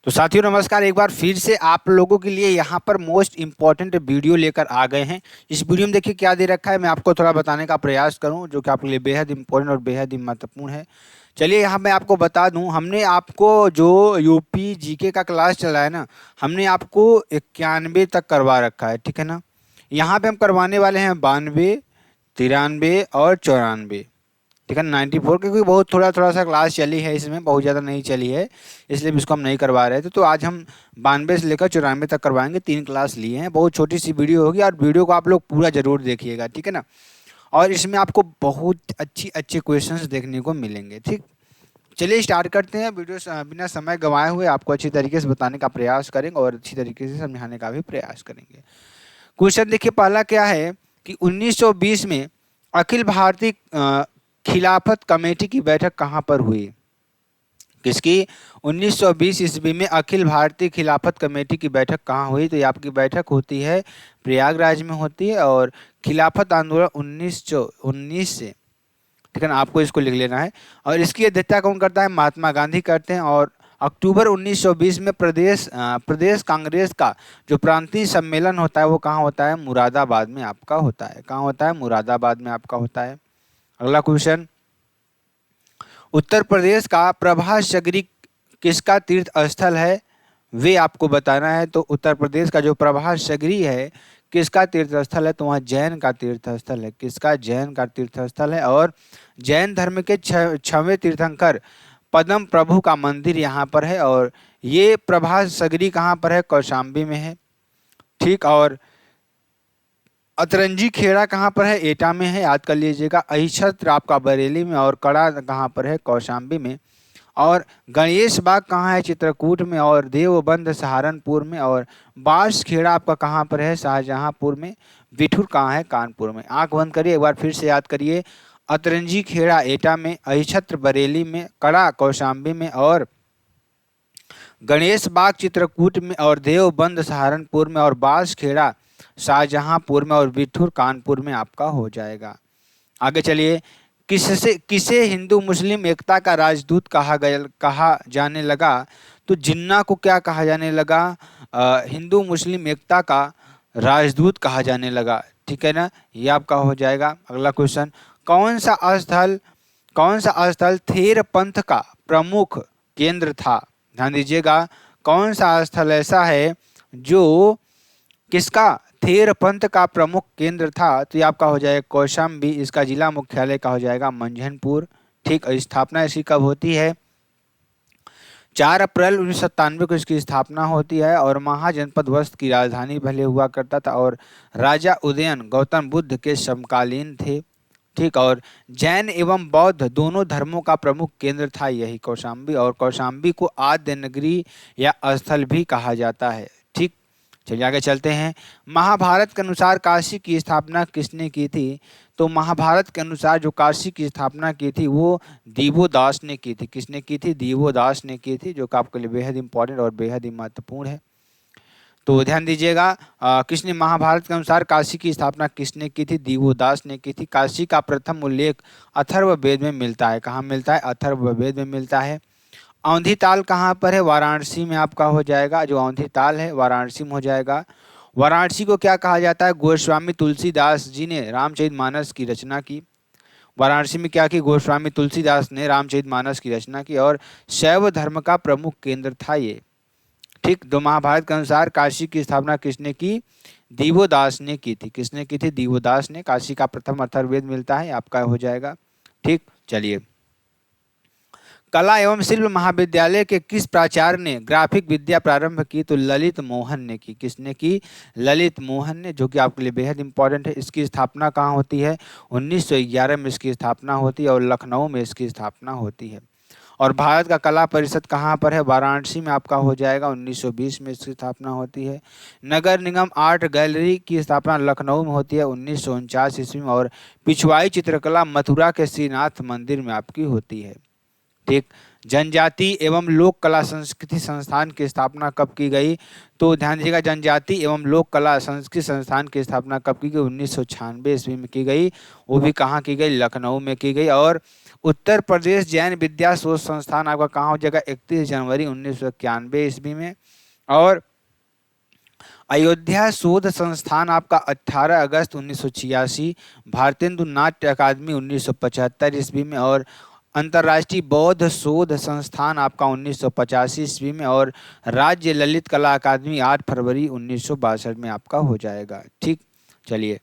तो साथियों नमस्कार, एक बार फिर से आप लोगों के लिए यहाँ पर मोस्ट इम्पॉर्टेंट वीडियो लेकर आ गए हैं। इस वीडियो में देखिए क्या दे रखा है, मैं आपको थोड़ा बताने का प्रयास करूँ जो कि आपके लिए बेहद इम्पोर्टेंट और बेहद ही महत्वपूर्ण है। चलिए यहाँ मैं आपको बता दूँ, हमने आपको जो यूपी जीके का क्लास चला है ना, हमने आपको 91 तक करवा रखा है, ठीक है ना। यहाँ पे हम करवाने वाले हैं 92, 93 और 94, ठीक है, 94, क्योंकि बहुत थोड़ा थोड़ा सा क्लास चली है, इसमें बहुत ज़्यादा नहीं चली है, इसलिए इसको हम नहीं करवा रहे थे। तो आज हम 92 से लेकर 94 तक करवाएंगे, 3 क्लास लिए हैं। बहुत छोटी सी वीडियो होगी और वीडियो को आप लोग पूरा जरूर देखिएगा, ठीक है ना। और इसमें आपको बहुत अच्छी अच्छे क्वेश्चंस देखने को मिलेंगे, ठीक। चलिए स्टार्ट करते हैं। वीडियो बिना समय गंवाए हुए आपको अच्छी तरीके से बताने का प्रयास करेंगे और अच्छी तरीके से समझाने का भी प्रयास करेंगे। क्वेश्चन देखिए, पहला क्या है कि 1920 में अखिल भारतीय खिलाफत कमेटी की बैठक कहाँ पर हुई? किसकी? 1920 ईस्वी में अखिल भारतीय खिलाफत कमेटी की बैठक कहाँ हुई? तो ये आपकी बैठक होती है प्रयागराज में होती है। और खिलाफत आंदोलन 1919 से, ठीक है ना, आपको इसको लिख लेना है। और इसकी अध्यक्षता कौन करता है? महात्मा गांधी करते हैं। और अक्टूबर 1920 में प्रदेश कांग्रेस का जो प्रांतीय सम्मेलन होता है वो कहाँ होता है? मुरादाबाद में आपका होता है। कहाँ होता है? मुरादाबाद में आपका होता है। अगला क्वेश्चन, उत्तर प्रदेश का प्रभास सगरी किसका तीर्थ स्थल है? वे आपको बताना है। तो उत्तर प्रदेश का जो प्रभास सगरी है किसका तीर्थ स्थल है? तो वहाँ जैन का तीर्थ स्थल है। किसका? जैन का तीर्थ स्थल है। और जैन धर्म के 6वें तीर्थंकर पद्म प्रभु का मंदिर यहाँ पर है। और ये प्रभास सगरी कहाँ पर है? कौशाम्बी में है, ठीक। और अतरंजी खेड़ा कहाँ पर है? एटा में है, याद कर लीजिएगा। अहिछत्र आपका बरेली में। और कड़ा कहाँ पर है? कौशाम्बी में। और गणेश बाग कहाँ है? चित्रकूट में। और देवबंद सहारनपुर में। और बांस खेड़ा आपका कहाँ पर है? शाहजहांपुर में। बिठूर कहाँ है? कानपुर में। आंख बंद करिए, एक बार फिर से याद करिए। अतरंजी खेड़ा एटा में, अहिछत्र बरेली में, कड़ा कौशाम्बी में, और गणेश बाग चित्रकूट में, और देवबंद सहारनपुर में, और बांस खेड़ा शाहजहांपुर में, और बिठूर कानपुर में आपका हो जाएगा। आगे चलिए, किसे हिंदू मुस्लिम एकता का राजदूत कहा जाने लगा? तो जिन्ना को क्या कहा जाने लगा? हिंदू मुस्लिम एकता का राजदूत कहा जाने लगा, ठीक है ना। ये आपका हो जाएगा। अगला क्वेश्चन, कौन सा स्थल थेर पंथ का प्रमुख केंद्र था? ध्यान दीजिएगा, कौन सा स्थल ऐसा है जो किसका? थेर पंथ का प्रमुख केंद्र था। तो ये आपका हो जाएगा कौशाम्बी। इसका जिला मुख्यालय का हो जाएगा मंझनपुर, ठीक। स्थापना इसकी कब होती है? 4 अप्रैल 1997 को इसकी स्थापना होती है। और महाजनपद वस्त की राजधानी पहले हुआ करता था। और राजा उदयन गौतम बुद्ध के समकालीन थे, ठीक। और जैन एवं बौद्ध दोनों धर्मों का प्रमुख केंद्र था यही कौशाम्बी। और कौशाम्बी को आद्य नगरी या स्थल भी कहा जाता है, ठीक। चलिए आगे चलते हैं। महाभारत के अनुसार काशी की स्थापना किसने की थी? तो महाभारत के अनुसार जो काशी की स्थापना की थी वो दिवोदास ने की थी। किसने की थी? दिवोदास ने की थी, जो कि आपके लिए बेहद इंपॉर्टेंट और बेहद ही महत्वपूर्ण है। तो ध्यान दीजिएगा, किसने महाभारत के अनुसार काशी की स्थापना किसने की थी? दिवोदास ने की थी। काशी का प्रथम उल्लेख अथर्ववेद में मिलता है। कहाँ मिलता है? अथर्ववेद में मिलता है। औंधी ताल कहाँ पर है? वाराणसी में आपका हो जाएगा। जो औंधी ताल है वाराणसी में हो जाएगा। वाराणसी को क्या कहा जाता है? गोस्वामी तुलसीदास जी ने रामचरितमानस की रचना की। वाराणसी में क्या की? गोस्वामी तुलसीदास ने रामचरितमानस की रचना की। और शैव धर्म का प्रमुख केंद्र था ये, ठीक। तो महाभारत के अनुसार काशी की स्थापना किसने की? दिवोदास ने की थी। किसने की थी? दिवोदास ने। काशी का प्रथम अथर्ववेद मिलता है, आपका हो जाएगा, ठीक। चलिए, कला एवं शिल्प महाविद्यालय के किस प्राचार्य ने ग्राफिक विद्या प्रारंभ की? तो ललित मोहन ने की। किसने की? ललित मोहन ने, जो कि आपके लिए बेहद इंपॉर्टेंट है। इसकी स्थापना कहाँ होती है? 1911 में इसकी स्थापना होती है। और लखनऊ में इसकी स्थापना होती है। और भारत का कला परिषद कहाँ पर है? वाराणसी में आपका हो जाएगा। 1920 में इसकी स्थापना होती है। नगर निगम आर्ट गैलरी की स्थापना लखनऊ में होती है 1949 ईस्वी में। और पिछवाई चित्रकला मथुरा के श्रीनाथ मंदिर में आपकी होती है, ठीक। जनजाति एवं लोक कला संस्कृति संस्थान की स्थापना कब की गई? तो ध्यान दीजिएगा, जनजाति एवं लोक कला संस्कृति संस्थान की स्थापना कब की गई? 1996 ईस्वी में की गई। वो भी कहाँ की गई? लखनऊ में की गई। और उत्तर प्रदेश जैन विद्या शोध संस्थान आपका कहाँ हो जाएगा? 31 जनवरी 1991 ईस्वी में। और अयोध्या शोध संस्थान आपका 18 अगस्त 1986, भारतेंदु नाट्य अकादमी 1975 ईस्वी में, और अंतर्राष्ट्रीय बौद्ध शोध संस्थान आपका 1985 ईस्वी में, और राज्य ललित कला अकादमी 8 फरवरी 1962 में आपका हो जाएगा। ठीक, चलिए,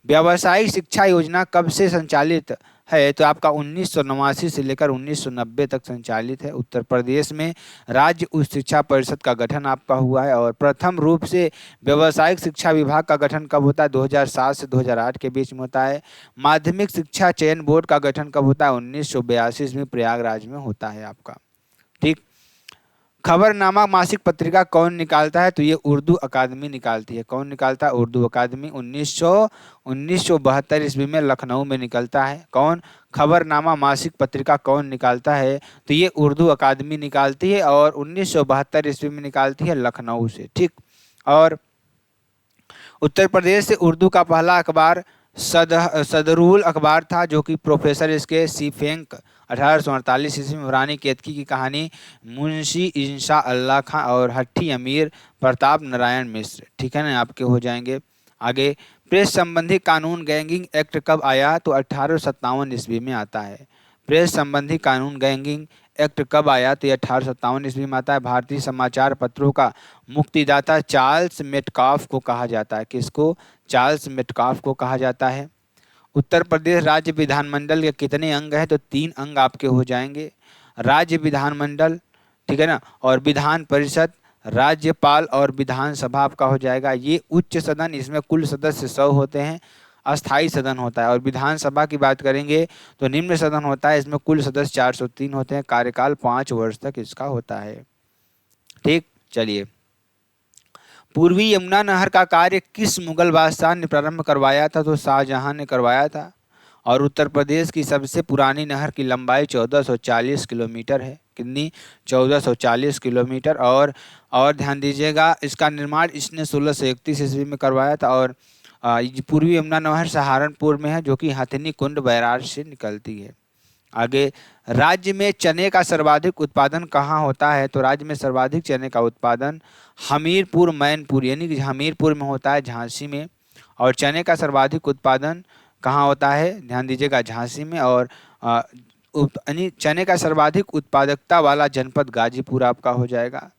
व्यावसायिक शिक्षा योजना कब से संचालित है? तो आपका 1989 से लेकर 1990 तक संचालित है। उत्तर प्रदेश में राज्य उच्च शिक्षा परिषद का गठन आपका हुआ है। और प्रथम रूप से व्यावसायिक शिक्षा विभाग का गठन कब होता है? 2007 से 2008 के बीच में होता है। माध्यमिक शिक्षा चयन बोर्ड का गठन कब होता है? 1982 में प्रयागराज में होता है आपका। ठीक, खबरनामा मासिक पत्रिका कौन निकालता है? तो ये उर्दू अकादमी निकालती है। कौन निकालता है? उर्दू अकादमी। 1972 ईस्वी में लखनऊ में निकलता है। कौन? खबरनामा मासिक पत्रिका कौन निकालता है? तो ये उर्दू अकादमी निकालती है, और 1972 ईस्वी में निकालती है लखनऊ से। ठीक, और उत्तर प्रदेश से उर्दू का पहला अखबार सदरुल अखबार था, जो कि प्रोफेसर इसके सीफेंक 1848 ईस्वी में रानी केतकी की कहानी, मुंशी इंशा अल्लाह खां और हट्टी अमीर प्रताप नारायण मिश्र। ठीक है ना, आपके हो जाएंगे। आगे, प्रेस संबंधी कानून गैंगिंग एक्ट कब आया? तो 1857 ईस्वी में आता है। प्रेस संबंधी कानून गैंगिंग एक्ट कब आया? तो ये 1857 ईस्वी में आता है। भारतीय समाचार पत्रों का मुक्तिदाता चार्ल्स मेटकाफ को कहा जाता है। किसको? चार्ल्स मेटकाफ को कहा जाता है। उत्तर प्रदेश राज्य विधानमंडल के कितने अंग हैं? तो 3 अंग आपके हो जाएंगे। राज्य विधानमंडल, ठीक है ना, और विधान परिषद, राज्यपाल और विधानसभा आपका हो जाएगा। ये उच्च सदन, इसमें कुल सदस्य 100 होते हैं। अस्थाई सदन होता है। और विधानसभा की बात करेंगे तो निम्न सदन होता है, इसमें कुल सदस्य 403 होते हैं। कार्यकाल 5 वर्ष तक इसका होता है। ठीक, चलिए, पूर्वी यमुना नहर का कार्य किस मुगल बादशाह ने प्रारंभ करवाया था? तो शाहजहां ने करवाया था। और उत्तर प्रदेश की सबसे पुरानी नहर की लंबाई 1440 किलोमीटर है। कितनी? 1440 किलोमीटर। और ध्यान दीजिएगा, इसका निर्माण इसने 1631 ईस्वी में करवाया था। और पूर्वी यमुना नहर सहारनपुर में है, जो कि हथिनी कुंड बैराज से निकलती है। आगे, राज्य में चने का सर्वाधिक उत्पादन कहाँ होता है? तो राज्य में सर्वाधिक चने का उत्पादन हमीरपुर मैनपुर, यानी कि हमीरपुर में होता है, झांसी में। और चने का सर्वाधिक उत्पादन कहाँ होता है? ध्यान दीजिएगा, झांसी में। और यानी चने का सर्वाधिक उत्पादकता वाला जनपद गाजीपुर आपका हो जाएगा।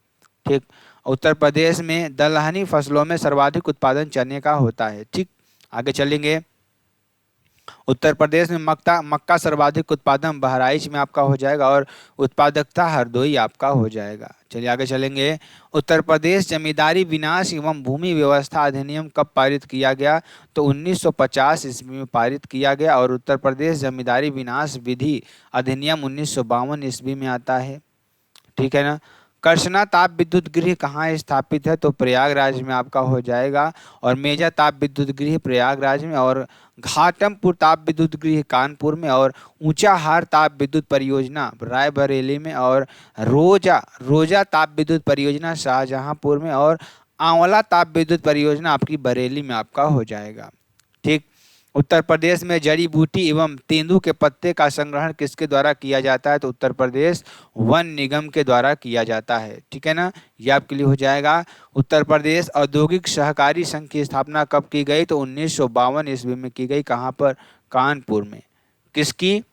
ठीक, उत्तर प्रदेश में दलहनी फसलों में सर्वाधिक उत्पादन चने का होता है। ठीक, आगे चलेंगे। उत्तर प्रदेश में मक्का सर्वाधिक उत्पादन बहराइच में आपका हो जाएगा। और उत्पादकता हरदोई आपका हो जाएगा। चलिए आगे चलेंगे। उत्तर प्रदेश जमींदारी विनाश एवं भूमि व्यवस्था अधिनियम कब पारित किया गया? तो 1950 ईस्वी में पारित किया गया। और उत्तर प्रदेश जमींदारी विनाश विधि अधिनियम 1952 ईस्वी में आता है। ठीक है ना। कर्षणा ताप विद्युत गृह कहाँ स्थापित है? तो प्रयागराज में आपका हो जाएगा। और मेजा ताप विद्युत गृह प्रयागराज में, और घाटमपुर ताप विद्युत गृह कानपुर में, और ऊंचाहार ताप विद्युत परियोजना रायबरेली में, और रोजा ताप विद्युत परियोजना शाहजहांपुर में, और आंवला ताप विद्युत परियोजना आपकी बरेली में आपका हो जाएगा। ठीक, उत्तर प्रदेश में जड़ी बूटी एवं तेंदू के पत्ते का संग्रहण किसके द्वारा किया जाता है? तो उत्तर प्रदेश वन निगम के द्वारा किया जाता है। ठीक है ना, ये आपके लिए हो जाएगा। उत्तर प्रदेश औद्योगिक सहकारी संघ की स्थापना कब की गई? तो 1952 ईस्वी में की गई। कहाँ पर? कानपुर में। किसकी?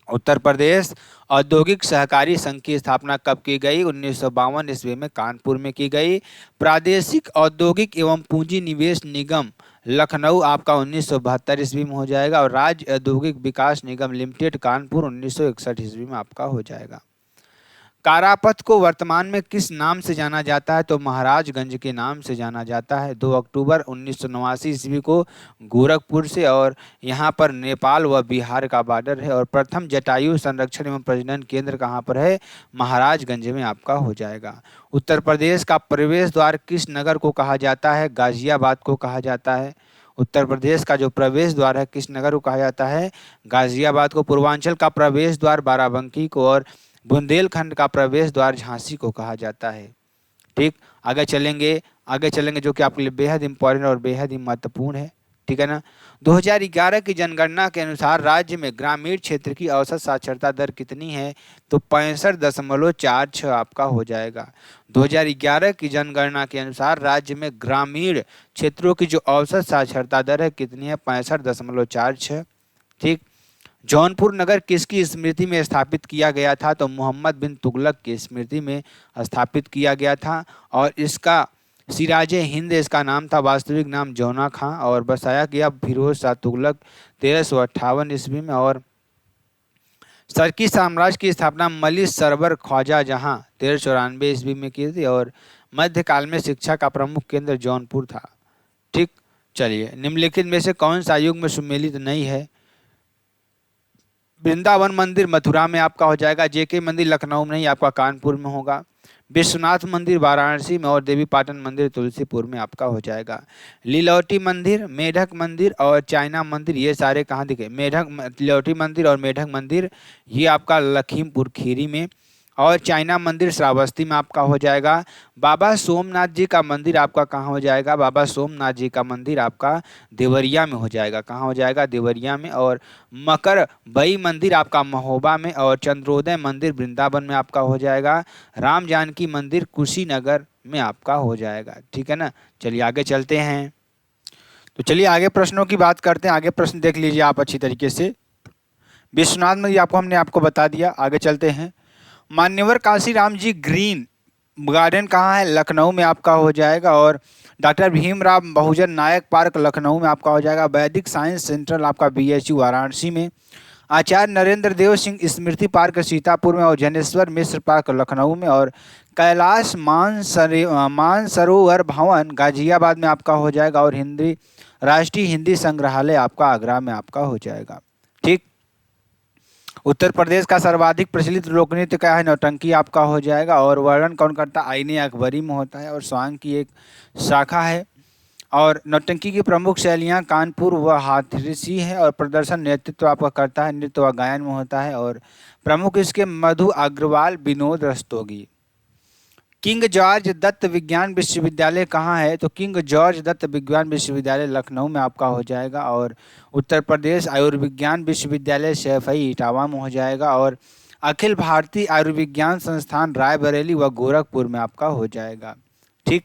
उत्तर प्रदेश औद्योगिक सहकारी संघ की स्थापना कब की गई? 1952 ईस्वी में कानपुर में की गई। प्रादेशिक औद्योगिक एवं पूंजी निवेश निगम लखनऊ आपका 1972 ईस्वी में हो जाएगा। और राज्य औद्योगिक विकास निगम लिमिटेड कानपुर 1961 ईस्वी में आपका हो जाएगा। कारापथ को वर्तमान में किस नाम से जाना जाता है? तो महाराजगंज के नाम से जाना जाता है। 2 अक्टूबर 1989 ईस्वी को गोरखपुर से, और यहाँ पर नेपाल व बिहार का बॉर्डर है। और प्रथम जटायु संरक्षण एवं प्रजनन केंद्र कहाँ पर है? महाराजगंज में आपका हो जाएगा। उत्तर प्रदेश का प्रवेश द्वार किस नगर को कहा जाता है? गाजियाबाद को कहा जाता है। उत्तर प्रदेश का जो प्रवेश द्वार है किस नगर को कहा जाता है? गाजियाबाद को। पूर्वांचल का प्रवेश द्वार बाराबंकी को, और बुंदेलखंड का प्रवेश द्वार झांसी को कहा जाता है। ठीक, आगे चलेंगे जो कि आपके लिए बेहद इंपॉर्टेंट और बेहद ही महत्वपूर्ण है। ठीक है ना। 2011 की जनगणना के अनुसार राज्य में ग्रामीण क्षेत्र की औसत साक्षरता दर कितनी है? तो 65.46 आपका हो जाएगा। 2011 की जनगणना के अनुसार राज्य में ग्रामीण क्षेत्रों की जो औसत साक्षरता दर है कितनी है? 65.46। ठीक। जौनपुर नगर किसकी स्मृति में स्थापित किया गया था? तो मोहम्मद बिन तुगलक की स्मृति में स्थापित किया गया था और इसका सिराजे हिंद इसका नाम था, वास्तविक नाम जौना खां, और बसाया गया फिरोज शाह तुगलक 1358 ईस्वी में। और सरकी साम्राज्य की स्थापना मलिक सरवर ख्वाजा जहां 1394 ईस्वी में की थी और मध्यकाल में शिक्षा का प्रमुख केंद्र जौनपुर था। ठीक। चलिए, निम्नलिखित में से कौन सा युग में सुमेलित नहीं है? वृंदावन मंदिर मथुरा में आपका हो जाएगा, जेके मंदिर लखनऊ में नहीं, आपका कानपुर में होगा, विश्वनाथ मंदिर वाराणसी में और देवी पाटन मंदिर तुलसीपुर में आपका हो जाएगा। लीलौटी मंदिर, मेढक मंदिर और चाइना मंदिर ये सारे कहाँ दिखे? लीलौटी मंदिर और मेढक मंदिर ये आपका लखीमपुर खीरी में और चाइना मंदिर श्रावस्ती में आपका हो जाएगा। बाबा सोमनाथ जी का मंदिर आपका कहाँ हो जाएगा? बाबा सोमनाथ जी का मंदिर आपका देवरिया में हो जाएगा। कहाँ हो जाएगा? देवरिया में। और मकर बई मंदिर आपका महोबा में और चंद्रोदय मंदिर वृंदावन में आपका हो जाएगा। राम जानकी मंदिर कुशीनगर में आपका हो जाएगा। ठीक है ना। चलिए आगे चलते हैं। तो चलिए आगे प्रश्नों की बात करते हैं। आगे प्रश्न देख लीजिए आप अच्छी तरीके से। विश्वनाथ मंदिर हमने आपको बता दिया। आगे चलते हैं। मान्यवर कांशीराम जी ग्रीन गार्डन कहाँ है? लखनऊ में आपका हो जाएगा। और डॉक्टर भीमराव बहुजन नायक पार्क लखनऊ में आपका हो जाएगा। वैदिक साइंस सेंट्रल आपका BHU वाराणसी में। आचार्य नरेंद्र देव सिंह स्मृति पार्क सीतापुर में और जनेश्वर मिश्र पार्क लखनऊ में। और कैलाश मानसरोवर भवन गाजियाबाद में आपका हो जाएगा। और राष्ट्रीय हिंदी संग्रहालय आपका आगरा में आपका हो जाएगा। ठीक। उत्तर प्रदेश का सर्वाधिक प्रचलित लोक नृत्य क्या है? नौटंकी आपका हो जाएगा। और वर्णन कौन करता है? आईने अकबरी में होता है और स्वांग की एक शाखा है। और नौटंकी की प्रमुख शैलियाँ कानपुर व हाथरसी है। और प्रदर्शन नेतृत्व आपका करता है, नृत्य व गायन में होता है। और प्रमुख इसके मधु अग्रवाल, विनोद रस्तोगी। किंग जॉर्ज दत्त विज्ञान विश्वविद्यालय कहाँ है? तो किंग जॉर्ज दत्त विज्ञान विश्वविद्यालय लखनऊ में आपका हो जाएगा। और उत्तर प्रदेश आयुर्विज्ञान विश्वविद्यालय सैफई इटावा में हो जाएगा। और अखिल भारतीय आयुर्विज्ञान संस्थान रायबरेली व गोरखपुर में आपका हो जाएगा। ठीक।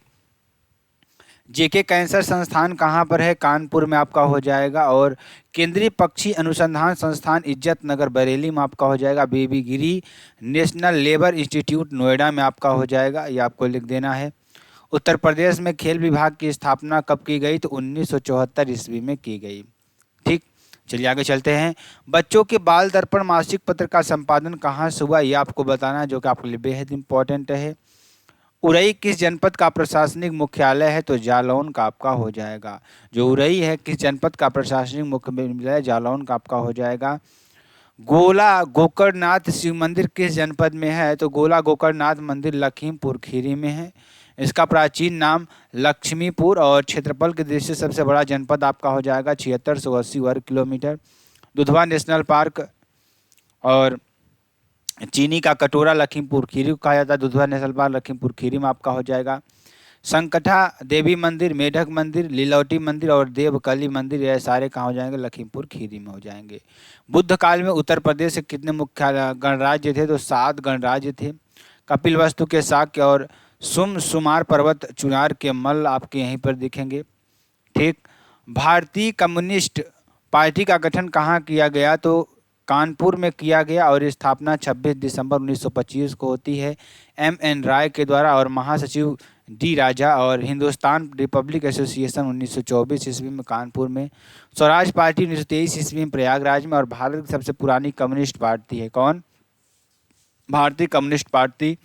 जेके कैंसर संस्थान कहाँ पर है? कानपुर में आपका हो जाएगा। और केंद्रीय पक्षी अनुसंधान संस्थान इज्जत नगर बरेली में आपका हो जाएगा। बीबी गिरी नेशनल लेबर इंस्टीट्यूट नोएडा में आपका हो जाएगा। ये आपको लिख देना है। उत्तर प्रदेश में खेल विभाग की स्थापना कब की गई? तो 1974 ईस्वी में की गई। ठीक। चलिए आगे चलते हैं। बच्चों के बाल दर्पण मासिक पत्र का संपादन कहाँ से हुआ? ये आपको बताना है, जो कि आपके लिए बेहद इंपॉर्टेंट है। उरई किस जनपद का प्रशासनिक मुख्यालय है? तो जालौन का आपका हो जाएगा। जो उरई है किस जनपद का प्रशासनिक मुख्यालय? जालौन का आपका हो जाएगा। गोला गोकर्णनाथ शिव मंदिर किस जनपद में है? तो गोला गोकर्णनाथ मंदिर लखीमपुर खीरी में है। इसका प्राचीन नाम लक्ष्मीपुर और क्षेत्रफल की दृष्टि से सबसे बड़ा जनपद आपका हो जाएगा 7680 वर्ग किलोमीटर। दुधवा नेशनल पार्क और चीनी का कटोरा लखीमपुर खीरी को कहा जाता है। दुधवा नेशनल पार्क लखीमपुर खीरी में आपका हो जाएगा। संकटा देवी मंदिर, मेढक मंदिर, लीलौटी मंदिर और देवकली मंदिर ये सारे कहाँ हो जाएंगे? लखीमपुर खीरी में हो जाएंगे। बुद्ध काल में उत्तर प्रदेश से कितने मुख्य गणराज्य थे? तो 7 गणराज्य थे। कपिलवस्तु के शाक्य और सुमार पर्वत चुनार के मल्ल आपके यहीं पर दिखेंगे। ठीक। भारतीय कम्युनिस्ट पार्टी का गठन कहाँ किया गया? तो कानपुर में किया गया और स्थापना 26 दिसंबर 1925 को होती है MN राय के द्वारा। और महासचिव D राजा। और हिंदुस्तान रिपब्लिक एसोसिएशन 1924 ईस्वी में कानपुर में। स्वराज पार्टी 1923 ईस्वी में प्रयागराज में। और भारत की सबसे पुरानी कम्युनिस्ट पार्टी है कौन? भारतीय कम्युनिस्ट पार्टी।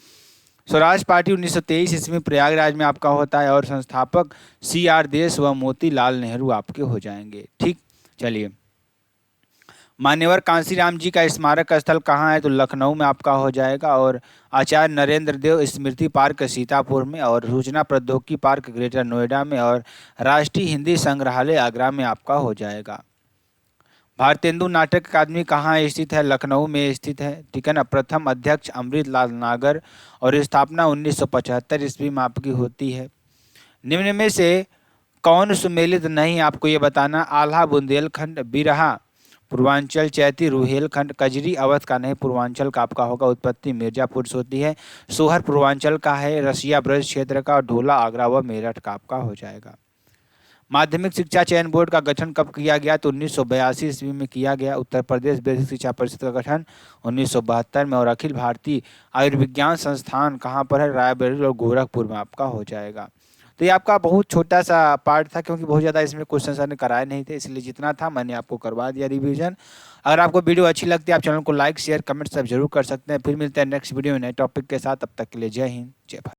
स्वराज पार्टी 1923 ईस्वी में प्रयागराज में आपका होता है। और संस्थापक CR देश व मोतीलाल नेहरू आपके हो जाएंगे। ठीक। चलिए, मान्यवर कांशीराम जी का स्मारक स्थल कहाँ है? तो लखनऊ में आपका हो जाएगा। और आचार्य नरेंद्र देव स्मृति पार्क सीतापुर में। और सूचना प्रौद्योगिकी पार्क ग्रेटर नोएडा में। और राष्ट्रीय हिंदी संग्रहालय आगरा में आपका हो जाएगा। भारतेंदु नाटक अकादमी कहाँ स्थित है? लखनऊ में स्थित है। ठीक है ना। प्रथम अध्यक्ष अमृतलाल नागर और स्थापना 1975 ईस्वी में आपकी होती है। निम्न में से कौन सुमेलित नहीं आपको ये बताना। आल्हा बुंदेलखंड, बिरहा पूर्वांचल, चैती रुहेलखंड, कजरी अवध का नहीं पूर्वांचल का आपका होगा। उत्पत्ति मिर्जापुर से होती है। सोहर पूर्वांचल का है, रसिया ब्रज क्षेत्र का, और ढोला आगरा व मेरठ का आपका हो जाएगा। माध्यमिक शिक्षा चयन बोर्ड का गठन कब किया गया? तो 1982 ईस्वी में किया गया। उत्तर प्रदेश बेसिक शिक्षा परिषद का गठन 1972 में। और अखिल भारतीय आयुर्विज्ञान संस्थान कहाँ पर है? रायबरेली और गोरखपुर में आपका हो जाएगा। तो ये आपका बहुत छोटा सा पार्ट था, क्योंकि बहुत ज़्यादा इसमें क्वेश्चन सर ने कराए नहीं थे, इसलिए जितना था मैंने आपको करवा दिया रिवीजन। अगर आपको वीडियो अच्छी लगती है आप चैनल को लाइक शेयर कमेंट सब जरूर कर सकते हैं। फिर मिलते हैं नेक्स्ट वीडियो में नए टॉपिक के साथ। तब तक के लिए जय हिंद जय भारत।